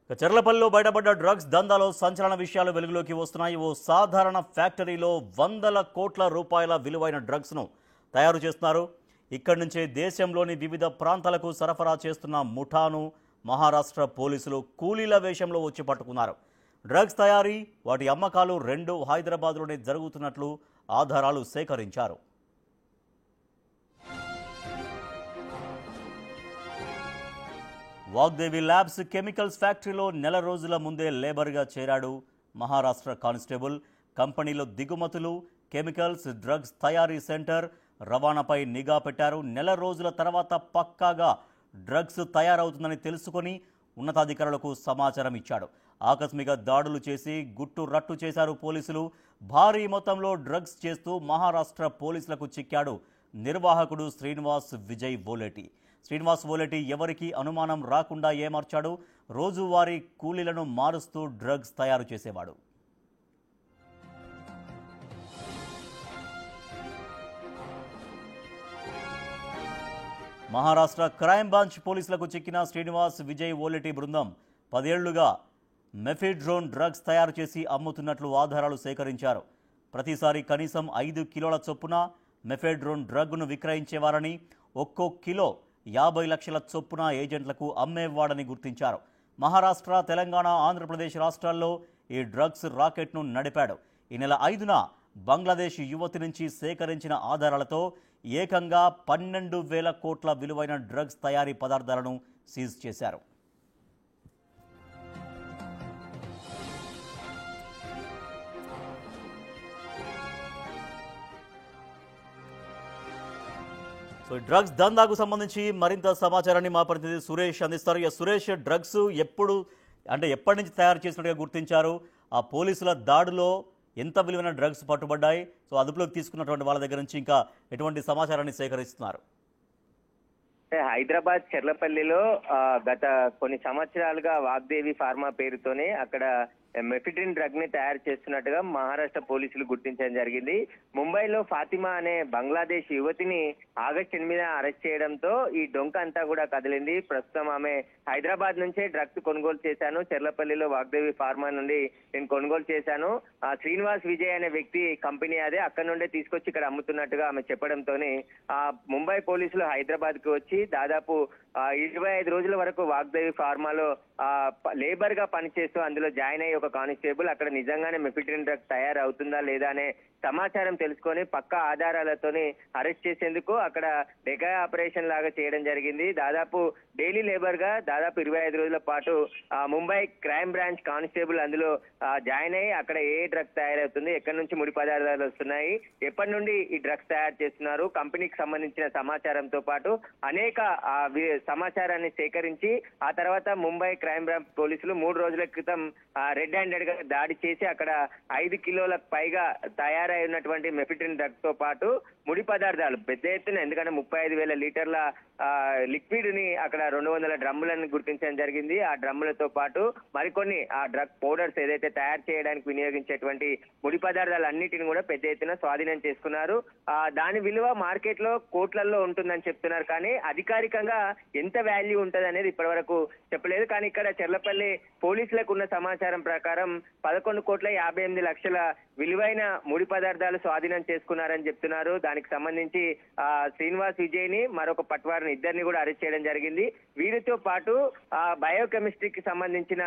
చెర్లపల్లిలో బయటపడ్డ డ్రగ్స్ దందాలో సంచలన విషయాలు వెలుగులోకి వస్తున్నాయి. ఓ సాధారణ ఫ్యాక్టరీలో వందల కోట్ల రూపాయల విలువైన డ్రగ్స్ను తయారు చేస్తున్నారు. ఇక్కడి నుంచే దేశంలోని వివిధ ప్రాంతాలకు సరఫరా చేస్తున్న ముఠాను మహారాష్ట్ర పోలీసులు కూలీల వేషంలో వచ్చి పట్టుకున్నారు. డ్రగ్స్ తయారీ, వాటి అమ్మకాలు రెండు హైదరాబాద్లోనే జరుగుతున్నట్లు ఆధారాలు సేకరించారు. వాగ్దేవి ల్యాబ్స్ కెమికల్స్ ఫ్యాక్టరీలో నెల రోజుల ముందే లేబర్గా చేరాడు మహారాష్ట్ర కానిస్టేబుల్. కంపెనీలో దిగుమతులు, కెమికల్స్, డ్రగ్స్ తయారీ సెంటర్, రవాణాపై నిఘా పెట్టారు. నెల రోజుల తర్వాత పక్కాగా డ్రగ్స్ తయారవుతుందని తెలుసుకొని ఉన్నతాధికారులకు సమాచారం ఇచ్చాడు. ఆకస్మిక దాడులు చేసి గుట్టు రట్టు చేశారు పోలీసులు. భారీ మొత్తంలో డ్రగ్స్ చేస్తూ మహారాష్ట్ర పోలీసులకు చిక్కాడు నిర్వాహకుడు శ్రీనివాస్ విజయ్ వోలేటి. శ్రీనివాస్ వోలేటి ఎవరికి అనుమానం రాకుండా ఏమార్చాడు. రోజువారీ కూలీలను మారుస్తూ డ్రగ్స్ తయారు చేసేవాడు. మహారాష్ట్ర క్రైమ్ బ్రాంచ్ పోలీసులకు చిక్కిన శ్రీనివాస్ విజయ్ వోలేటి బృందం 10 ఏళ్లుగా మెఫిడ్రోన్ డ్రగ్స్ తయారు చేసి అమ్ముతున్నట్లు ఆధారాలు సేకరించారు. ప్రతిసారి కనీసం 5 కిలోల చొప్పున మెఫిడ్రోన్ డ్రగ్ను విక్రయించేవారని, ఒక్కో కిలో 50 లక్షల చొప్పున ఏజెంట్లకు అమ్మేవాడని గుర్తించారు. మహారాష్ట్ర, తెలంగాణ, ఆంధ్రప్రదేశ్ రాష్ట్రాల్లో ఈ డ్రగ్స్ రాకెట్ను నడిపాడు. ఈ నెల 5న బంగ్లాదేశ్ యువతి నుంచి సేకరించిన ఆధారాలతో ఏకంగా 12,000 కోట్ల విలువైన డ్రగ్స్ తయారీ పదార్థాలను సీజ్ చేశారు. సో డ్రగ్స్ దందాకు సంబంధించి మరింత సమాచారాన్ని మా ప్రతినిధి సురేష్ అందిస్తారు. సురేష్, డ్రగ్స్ ఎప్పటి నుంచి తయారు చేసినట్టుగా గుర్తించారు? ఆ పోలీసుల దాడిలో ఎంత విలువైన డ్రగ్స్ పట్టుబడ్డాయి? సో అదుపులోకి తీసుకున్నటువంటి వాళ్ళ దగ్గర నుంచి ఇంకా ఎటువంటి సమాచారాన్ని సేకరిస్తున్నారు? హైదరాబాద్ చెర్లపల్లిలో గత కొన్ని సంవత్సరాలుగా వాగ్దేవి ఫార్మా పేరుతోనే అక్కడ మెఫిడ్రిన్ డ్రగ్ ని తయారు చేస్తున్నట్టుగా మహారాష్ట్ర పోలీసులు గుర్తించడం జరిగింది. ముంబైలో ఫాతిమా అనే బంగ్లాదేశ్ యువతిని ఆగస్టు 8న అరెస్ట్ చేయడంతో ఈ డొంక అంతా కూడా కదిలింది. ప్రస్తుతం ఆమె హైదరాబాద్ నుంచే డ్రగ్స్ కొనుగోలు చేశాను, చెర్లపల్లిలో వాగ్దేవి ఫార్మా నుండి నేను కొనుగోలు చేశాను, శ్రీనివాస్ విజయ్ అనే వ్యక్తి కంపెనీ అదే, అక్కడ నుండే తీసుకొచ్చి ఇక్కడ అమ్ముతున్నట్టుగా ఆమె చెప్పడంతోనే ముంబై పోలీసులు హైదరాబాద్ కి వచ్చి దాదాపు 25 రోజుల వరకు వాగ్దేవి ఫార్మాలో లేబర్ గా పనిచేస్తూ అందులో జాయిన్ అయ్యి ఒక కానిస్టేబుల్ అక్కడ నిజంగానే మెఫిడ్రిన్ డ్రగ్ తయారవుతుందా లేదా అనే సమాచారం తెలుసుకొని పక్కా ఆధారాలతోని అరెస్ట్ చేసేందుకు అక్కడ డెగా ఆపరేషన్ లాగా చేయడం జరిగింది. దాదాపు డైలీ లేబర్ గా దాదాపు 25 రోజుల పాటు ముంబై క్రైమ్ బ్రాంచ్ కానిస్టేబుల్ అందులో జాయిన్ అయ్యి అక్కడ ఏ డ్రగ్స్ తయారవుతుంది, ఎక్కడి నుంచి ముడి పదార్థాలు వస్తున్నాయి, ఎప్పటి నుండి ఈ డ్రగ్స్ తయారు చేస్తున్నారు, కంపెనీకి సంబంధించిన సమాచారంతో పాటు అనేక సమాచారాన్ని సేకరించి ఆ తర్వాత ముంబై క్రైమ్ బ్రాంచ్ పోలీసులు 3 రోజుల క్రితం రెడ్ హ్యాండెడ్ గా దాడి చేసి అక్కడ 5 కిలోలకు పైగా తయారై ఉన్నటువంటి మెఫిడ్రిన్ డ్రగ్ తో పాటు ముడి పదార్థాలు పెద్ద ఎత్తున, ఎందుకంటే 35,000 లీటర్ల లిక్విడ్ ని అక్కడ 200 డ్రమ్ములను గుర్తించడం జరిగింది. ఆ డ్రమ్ములతో పాటు మరికొన్ని ఆ డ్రగ్ పౌడర్స్ ఏదైతే తయారు చేయడానికి వినియోగించేటువంటి ముడి పదార్థాలన్నిటిని కూడా పెద్ద ఎత్తున స్వాధీనం చేసుకున్నారు. దాని విలువ మార్కెట్ లో కోట్లలో ఉంటుందని చెప్తున్నారు, కానీ అధికారికంగా ఎంత వాల్యూ ఉంటది అనేది ఇప్పటి వరకు చెప్పలేదు. కానీ ఇక్కడ చెర్లపల్లి పోలీసులకు ఉన్న సమాచారం ప్రకారం 11,58,00,000 విలువైన ముడి పదార్థాలు స్వాధీనం చేసుకున్నారని చెప్తున్నారు. దానికి సంబంధించి శ్రీనివాస్ విజయ్ ని మరొక పట్వారిని ఇద్దరిని కూడా అరెస్ట్ చేయడం జరిగింది. వీరితో పాటు బయోకెమిస్ట్రీకి సంబంధించిన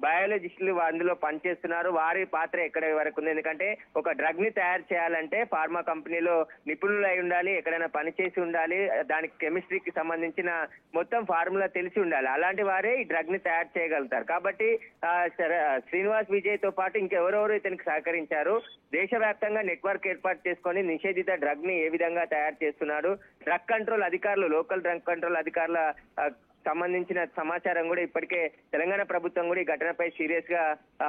బయాలజిస్టులు అందులో పనిచేస్తున్నారు. వారి పాత్ర ఎక్కడ వరకు ఉంది, ఎందుకంటే ఒక డ్రగ్ ని తయారు చేయాలంటే ఫార్మా కంపెనీలో నిపుణులు అయి ఉండాలి, ఎక్కడైనా పనిచేసి ఉండాలి, దానికి కెమిస్ట్రీకి సంబంధించిన మొత్తం ఫార్ములా తెలిసి ఉండాలి. అలాంటి వారే ఈ డ్రగ్ ని తయారు చేయగలుగుతారు. కాబట్టి శ్రీనివాస్ విజయ్ తో పాటు ఇంకెవరెవరు ఇతనికి సహకరించారు, దేశవ్యాప్తంగా నెట్వర్క్ ఏర్పాటు చేసుకొని నిషేధిత డ్రగ్ ని ఏ విధంగా తయారు చేస్తున్నారు, డ్రగ్ కంట్రోల్ అధికారులు, లోకల్ డ్రగ్ కంట్రోల్ అధికారుల సంబంధించిన సమాచారం కూడా ఇప్పటికే తెలంగాణ ప్రభుత్వం కూడా ఈ ఘటనపై సీరియస్ గా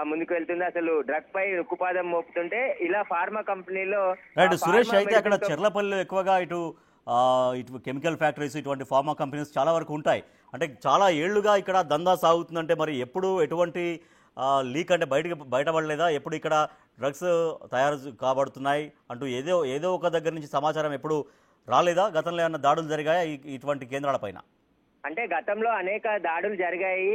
ముందుకు వెళ్తుంది. అసలు డ్రగ్ పై ఉక్కుపాదం మోపుతుంటే ఇలా ఫార్మా కంపెనీలో సురేష్ అయితే అక్కడ చెర్లపల్లిలో ఎక్కువగా ఇటు కెమికల్ ఫ్యాక్టరీస్, ఇటువంటి ఫార్మా కంపెనీస్ చాలా వరకు ఉంటాయి. అంటే చాలా ఏళ్లుగా ఇక్కడ దందా సాగుతుందంటే మరి ఎప్పుడు ఎటువంటి లీక్ అంటే బయటపడలేదా? ఎప్పుడు ఇక్కడ డ్రగ్స్ తయారు కాబడుతున్నాయి అంటూ ఏదో ఒక దగ్గర నుంచి సమాచారం ఎప్పుడు రాలేదా? గతంలో ఏమైనా దాడులు జరిగాయా ఇటువంటి కేంద్రాలపైన? అంటే గతంలో అనేక దాడులు జరిగాయి.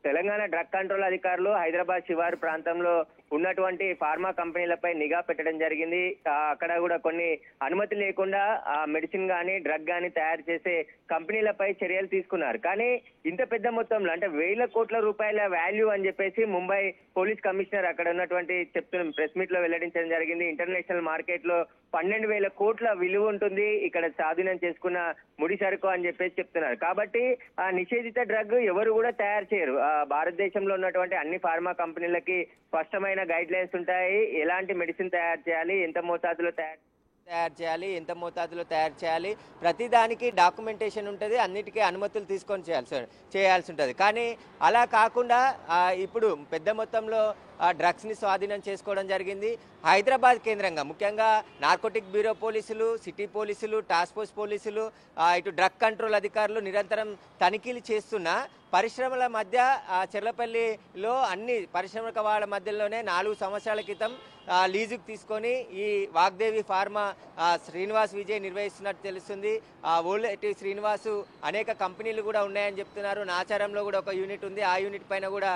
తెలంగాణ డ్రగ్ కంట్రోల్ అధికారులు హైదరాబాద్ శివారు ప్రాంతంలో ఉన్నటువంటి ఫార్మా కంపెనీలపై నిఘా పెట్టడం జరిగింది. అక్కడ కూడా కొన్ని అనుమతి లేకుండా ఆ మెడిసిన్ గానీ డ్రగ్ గానీ తయారు చేసే కంపెనీలపై చర్యలు తీసుకున్నారు. కానీ ఇంత పెద్ద మొత్తంలో అంటే 1,000 కోట్ల రూపాయల వాల్యూ అని చెప్పేసి ముంబై పోలీస్ కమిషనర్ అక్కడ ఉన్నటువంటి చెప్తున్న ప్రెస్ మీట్ లో వెల్లడించడం జరిగింది. ఇంటర్నేషనల్ మార్కెట్ లో 12,000 కోట్ల విలువ ఉంటుంది ఇక్కడ స్వాధీనం చేసుకున్న ముడి సరుకు అని చెప్పేసి చెప్తున్నారు. కాబట్టి ఆ నిషేధిత డ్రగ్ ఎవరు కూడా తయారు చేయరు. భారతదేశంలో ఉన్నటువంటి అన్ని ఫార్మా కంపెనీలకి స్పష్టమైన గైడ్ లైన్స్ ఉంటాయి. ఎలాంటి మెడిసిన్ తయారు చేయాలి, ఎంత మోతాదులో తయారు చేయాలి, ఎంత మోతాదులో తయారు చేయాలి, ప్రతిదానికి డాక్యుమెంటేషన్ ఉంటుంది, అన్నిటికీ అనుమతులు తీసుకొని చేయాల్సి ఉంటుంది. కానీ అలా కాకుండా ఇప్పుడు పెద్ద మొత్తంలో డ్రగ్స్ని స్వాధీనం చేసుకోవడం జరిగింది. హైదరాబాద్ కేంద్రంగా ముఖ్యంగా నార్కోటిక్ బ్యూరో పోలీసులు, సిటీ పోలీసులు, టాస్క్ ఫోర్స్ పోలీసులు, ఇటు డ్రగ్ కంట్రోల్ అధికారులు నిరంతరం తనిఖీలు చేస్తున్న పరిశ్రమల మధ్య చెర్లపల్లిలో అన్ని పరిశ్రమల వాళ్ళ మధ్యలోనే 4 సంవత్సరాల క్రితం లీజుకు తీసుకొని ఈ వాగ్దేవి ఫార్మా శ్రీనివాస్ విజయ్ నిర్వహిస్తున్నట్టు తెలుస్తుంది. ఓల్డ్ శ్రీనివాసు అనేక కంపెనీలు కూడా ఉన్నాయని చెప్తున్నారు. నాచారంలో కూడా ఒక యూనిట్ ఉంది, ఆ యూనిట్ పైన కూడా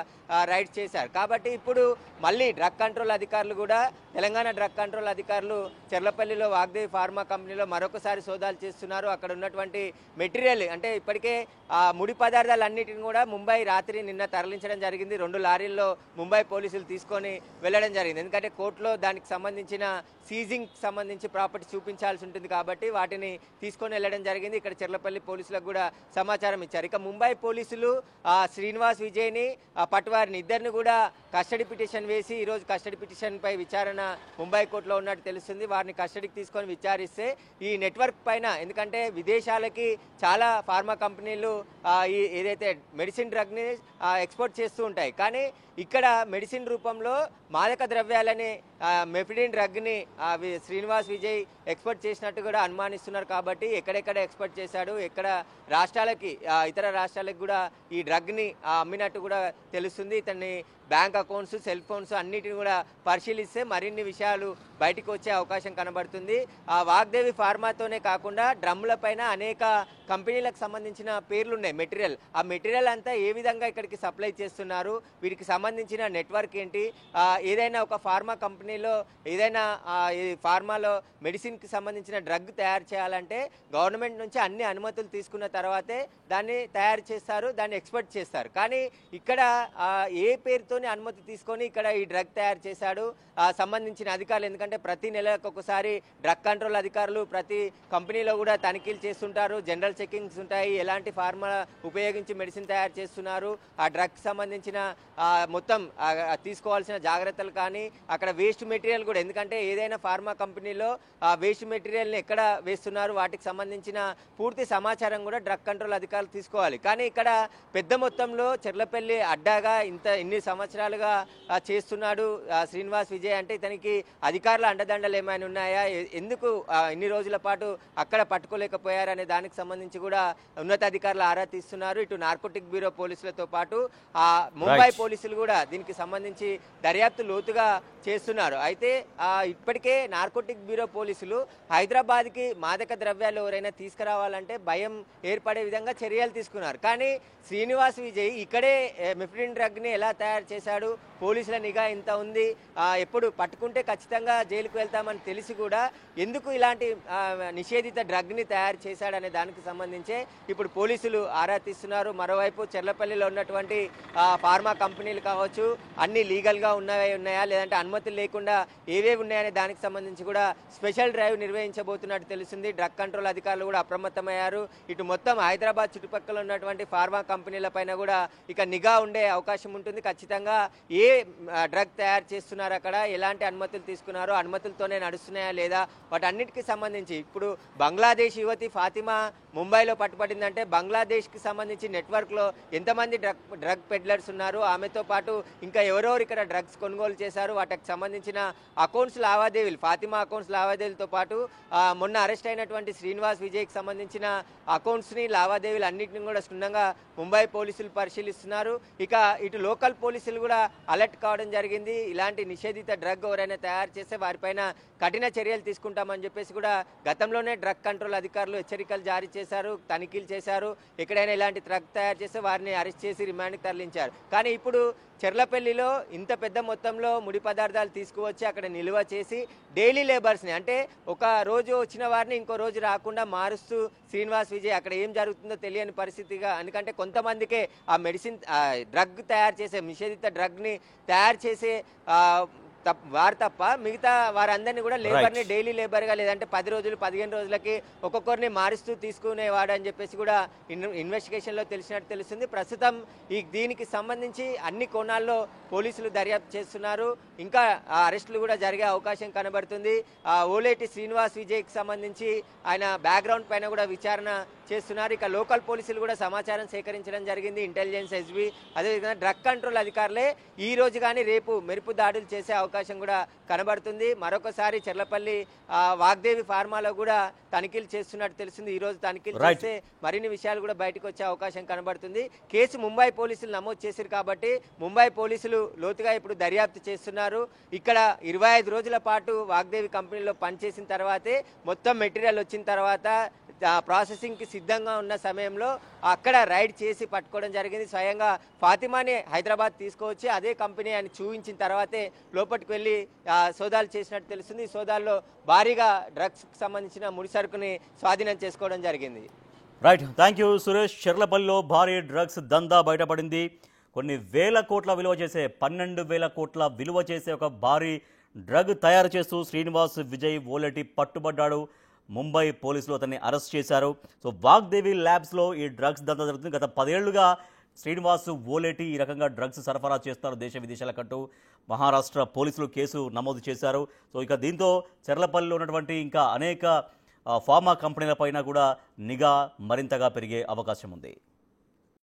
రైడ్ చేశారు. కాబట్టి ఇప్పుడు మళ్ళీ డ్రగ్ కంట్రోల్ అధికారులు కూడా తెలంగాణ డ్రగ్ కంట్రోల్ అధికారులు చెర్లపల్లిలో వాగ్దేవి ఫార్మా కంపెనీలో మరొకసారి సోదాలు చేస్తున్నారు. అక్కడ ఉన్నటువంటి మెటీరియల్ అంటే ఇప్పటికే ముడి పదార్థాలన్నిటిని కూడా ముంబై రాత్రి నిన్న తరలించడం జరిగింది. 2 లారీల్లో ముంబై పోలీసులు తీసుకొని వెళ్ళడం జరిగింది. ఎందుకంటే కోర్టులో దానికి సంబంధించిన సీజింగ్ సంబంధించి ప్రాపర్టీ చూపించాల్సి ఉంటుంది కాబట్టి వాటిని తీసుకొని వెళ్ళడం జరిగింది. ఇక్కడ చెర్లపల్లి పోలీసులకు కూడా సమాచారం ఇచ్చారు. ఇక ముంబై పోలీసులు శ్రీనివాస్ విజయ్ని పట్టువారిని ఇద్దరిని కూడా కస్టడీ పిటిషన్ వేసి ఈరోజు కస్టడీ పిటిషన్ పై విచారణ ముంబై కోర్టులో ఉన్నట్టు తెలుస్తుంది. వారిని కస్టడీకి తీసుకొని విచారిస్తే ఈ నెట్వర్క్ పైన, ఎందుకంటే విదేశాలకి చాలా ఫార్మా కంపెనీలు ఈ ఏదైతే మెడిసిన్ డ్రగ్ని ఎక్స్పోర్ట్ చేస్తూ ఉంటాయి. కానీ ఇక్కడ మెడిసిన్ రూపంలో మాదక ద్రవ్యాలని మెఫిడిన్ డ్రగ్ని శ్రీనివాస్ విజయ్ ఎక్స్పోర్ట్ చేసినట్టు కూడా అనుమానిస్తున్నారు. కాబట్టి ఎక్కడెక్కడ ఎక్స్పోర్ట్ చేశాడు, ఎక్కడ రాష్ట్రాలకి ఇతర రాష్ట్రాలకు కూడా ఈ డ్రగ్ని అమ్మినట్టు కూడా తెలుస్తుంది. ఇతన్ని బ్యాంక్ అకౌంట్స్, సెల్ ఫోన్స్ అన్నిటిని కూడా పరిశీలిస్తే మరిన్ని విషయాలు బయటకు వచ్చే అవకాశం కనబడుతుంది. వాగ్దేవి ఫార్మాతోనే కాకుండా డ్రమ్ముల పైన అనేక కంపెనీలకు సంబంధించిన పేర్లు ఉన్నాయి. మెటీరియల్, ఆ మెటీరియల్ అంతా ఏ విధంగా ఇక్కడికి సప్లై చేస్తున్నారు, వీరికి సంబంధించిన నెట్వర్క్ ఏంటి, ఏదైనా ఒక ఫార్మా కంపెనీలో ఏదైనా ఫార్మాలో మెడిసిన్కి సంబంధించిన డ్రగ్ తయారు చేయాలంటే గవర్నమెంట్ నుంచి అన్ని అనుమతులు తీసుకున్న తర్వాతే దాన్ని తయారు చేస్తారు, దాన్ని ఎక్స్పోర్ట్ చేస్తారు. కానీ ఇక్కడ ఏ పేరుతోని అనుమతి తీసుకొని ఇక్కడ ఈ డ్రగ్ తయారు చేశాడు సంబంధించిన అధికారులు, ఎందుకంటే ప్రతి నెలకు ఒకసారి డ్రగ్ కంట్రోల్ అధికారులు ప్రతి కంపెనీలో కూడా తనిఖీలు చేస్తుంటారు, జనరల్ చెకింగ్స్ ఉంటాయి, ఎలాంటి ఫార్మా ఉపయోగించి మెడిసిన్ తయారు చేస్తున్నారు, ఆ డ్రగ్ సంబంధించిన మొత్తం తీసుకోవాల్సిన జాగ్రత్తలు కానీ అక్కడ వేస్ట్ మెటీరియల్ కూడా, ఎందుకంటే ఏదైనా ఫార్మా కంపెనీలో వేస్ట్ మెటీరియల్ని ఎక్కడ వేస్తున్నారు వాటికి సంబంధించిన పూర్తి సమాచారం కూడా డ్రగ్ కంట్రోల్ అధికారులు తీసుకోవాలి. కానీ ఇక్కడ పెద్ద మొత్తంలో చెర్లపల్లి అడ్డాగా ఇన్ని సంవత్సరాలుగా చేస్తున్నాడు శ్రీనివాస్ విజయ్ అంటే ఇతనికి అధికారుల అండదండలు ఏమైనా ఉన్నాయా, ఎందుకు ఇన్ని రోజుల పాటు అక్కడ పట్టుకోలేకపోయారనే దానికి సంబంధించి కూడా ఉన్నతాధికారులు ఆరా తీస్తున్నారు. ఇటు నార్కోటిక్ బ్యూరో పోలీసులతో పాటు ముంబై పోలీసులు కూడా దీనికి సంబంధించి దర్యాప్తు లోతుగా చేస్తున్నారు. అయితే ఇప్పటికే నార్కోటిక్ బ్యూరో పోలీసులు హైదరాబాద్కి మాదక ద్రవ్యాలు ఎవరైనా తీసుకురావాలంటే భయం ఏర్పడే విధంగా చర్యలు తీసుకున్నారు. కానీ శ్రీనివాస్ విజయ్ ఇక్కడే మెఫిడిన్ డ్రగ్ని ఎలా తయారు చేశాడు, పోలీసుల నిఘా ఇంత ఉంది, ఎప్పుడు పట్టుకుంటే ఖచ్చితంగా జైలుకు వెళ్తామని తెలిసి కూడా ఎందుకు ఇలాంటి నిషేధిత డ్రగ్ని తయారు చేశాడనే దానికి సంబంధించే ఇప్పుడు పోలీసులు ఆరా తీస్తున్నారు. మరోవైపు చెర్లపల్లిలో ఉన్నటువంటి ఫార్మా కంపెనీలు కావచ్చు అన్ని లీగల్గా ఉన్నాయా లేదంటే అనుమతులు లేకుండా ఏవేవి ఉన్నాయనే దానికి సంబంధించి కూడా స్పెషల్ డ్రైవ్ నిర్వహించబోతున్నట్టు తెలుస్తుంది. డ్రగ్ కంట్రోల్ అధికారులు కూడా అప్రమత్తమయ్యారు. ఇటు మొత్తం హైదరాబాద్ చుట్టుపక్కల ఉన్నటువంటి ఫార్మా కంపెనీల పైన కూడా ఇక నిఘా ఉండే అవకాశం ఉంటుంది. ఖచ్చితంగా ఏ డ్రగ్ తయారు చేస్తున్నారు, అక్కడ ఎలాంటి అనుమతులు తీసుకున్నారో, అనుమతులతోనే నడుస్తున్నాయా లేదా, వాటన్నిటికీ సంబంధించి ఇప్పుడు బంగ్లాదేశ్ యువతి ఫాతిమా ముంబైలో పట్టుబడిందంటే బంగ్లాదేశ్కి సంబంధించి నెట్వర్క్లో ఎంతమంది డ్రగ్ పెడ్లర్స్ ఉన్నారు, ఆమెతో పాటు ఇంకా ఎవరెవరు ఇక్కడ డ్రగ్స్ కొనుగోలు చేశారు, వాటికి సంబంధించిన అకౌంట్స్ లావాదేవీలు, ఫాతిమా అకౌంట్స్ లావాదేవీలతో పాటు మొన్న అరెస్ట్ అయినటువంటి శ్రీనివాస్ విజయ్కి సంబంధించిన అకౌంట్స్ని లావాదేవీలు అన్నింటినీ కూడా క్షుణ్ణంగా ముంబై పోలీసులు పరిశీలిస్తున్నారు. ఇక ఇటు లోకల్ పోలీసులు కూడా అలర్ట్ కావడం జరిగింది. ఇలాంటి నిషేధిత డ్రగ్ ఎవరైనా తయారు చేస్తే వారిపైన కఠిన చర్యలు తీసుకుంటామని చెప్పేసి కూడా గతంలోనే డ్రగ్ కంట్రోల్ అధికారులు హెచ్చరికలు జారీ చేశారు. చేశారు, తనిఖీలు చేశారు. ఎక్కడైనా ఇలాంటి డ్రగ్ తయారు చేస్తే వారిని అరెస్ట్ చేసి రిమాండ్కి తరలించారు. కానీ ఇప్పుడు చెర్లపల్లిలో ఇంత పెద్ద మొత్తంలో ముడి పదార్థాలు తీసుకువచ్చి అక్కడ నిల్వ చేసి డైలీ లేబర్స్ని, అంటే ఒక రోజు వచ్చిన వారిని ఇంకో రోజు రాకుండా మారుస్తూ శ్రీనివాస్ విజయ్ అక్కడ ఏం జరుగుతుందో తెలియని పరిస్థితిగా, ఎందుకంటే కొంతమందికే ఆ మెడిసిన్ డ్రగ్ తయారు చేసే నిషేధిత డ్రగ్ని తయారు చేసే వారు తప్ప మిగతా వారందరినీ కూడా లేబర్ని డైలీ లేబర్గా లేదంటే 10 రోజులు 15 రోజులకి ఒక్కొక్కరిని మారుస్తూ తీసుకునేవాడు అని చెప్పేసి కూడా ఇన్వెస్టిగేషన్లో తెలిసినట్టు తెలుస్తుంది. ప్రస్తుతం దీనికి సంబంధించి అన్ని కోణాల్లో పోలీసులు దర్యాప్తు చేస్తున్నారు. ఇంకా అరెస్టులు కూడా జరిగే అవకాశం కనబడుతుంది. ఓలేటి శ్రీనివాస్ విజయ్కి సంబంధించి ఆయన బ్యాక్గ్రౌండ్ పైన కూడా విచారణ చేస్తున్నారు. ఇక లోకల్ పోలీసులు కూడా సమాచారం సేకరించడం జరిగింది. ఇంటెలిజెన్స్, ఎస్బీ, అదేవిధంగా డ్రగ్ కంట్రోల్ అధికారులే ఈ రోజు కానీ రేపు మెరుపు దాడులు చేసే అవకాశం కూడా కనబడుతుంది. మరొకసారి చెర్లపల్లి వాగ్దేవి ఫార్మాలో కూడా తనిఖీలు చేస్తున్నట్టు తెలిసింది. ఈ రోజు తనిఖీలు చేస్తే మరిన్ని విషయాలు కూడా బయటకు వచ్చే అవకాశం కనబడుతుంది. కేసు ముంబై పోలీసులు నమోదు చేశారు కాబట్టి ముంబై పోలీసులు లోతుగా ఇప్పుడు దర్యాప్తు చేస్తున్నారు. ఇక్కడ 25 రోజుల పాటు వాగ్దేవి కంపెనీలో పనిచేసిన తర్వాతే మొత్తం మెటీరియల్ వచ్చిన తర్వాత ప్రాసెసింగ్కి సిద్ధంగా ఉన్న సమయంలో అక్కడ రైడ్ చేసి పట్టుకోవడం జరిగింది. స్వయంగా ఫాతిమాని హైదరాబాద్ తీసుకువచ్చి అదే కంపెనీ అని చూపించిన తర్వాతే లోపలికి వెళ్ళి సోదాలు చేసినట్టు తెలుస్తుంది. ఈ సోదాల్లో భారీగా డ్రగ్స్కి సంబంధించిన ముడి సరుకుని స్వాధీనం చేసుకోవడం జరిగింది. Right, thank you Suresh. చెర్లపల్లిలో భారీ డ్రగ్స్ దందా బయటపడింది. కొన్ని వేల కోట్ల విలువ చేసే 12,000 కోట్ల విలువ చేసే ఒక భారీ డ్రగ్ తయారు చేస్తూ శ్రీనివాస్ విజయ్ ఓలేటి పట్టుబడ్డాడు. ముంబై పోలీసులు అతన్ని అరెస్ట్ చేశారు. సో వాగ్దేవి ల్యాబ్స్లో ఈ డ్రగ్స్ దందా జరుగుతుంది. గత 10 ఏళ్లుగా శ్రీనివాస్ ఓలేటి ఈ రకంగా డ్రగ్స్ సరఫరా చేస్తారు దేశ విదేశాలకంటూ. మహారాష్ట్ర పోలీసులు కేసు నమోదు చేశారు. సో ఇక దీంతో చెర్లపల్లిలో ఉన్నటువంటి ఇంకా అనేక ఫార్మా కంపెనీల పైన కూడా నిఘా మరింతగా పెరిగే అవకాశం ఉంది.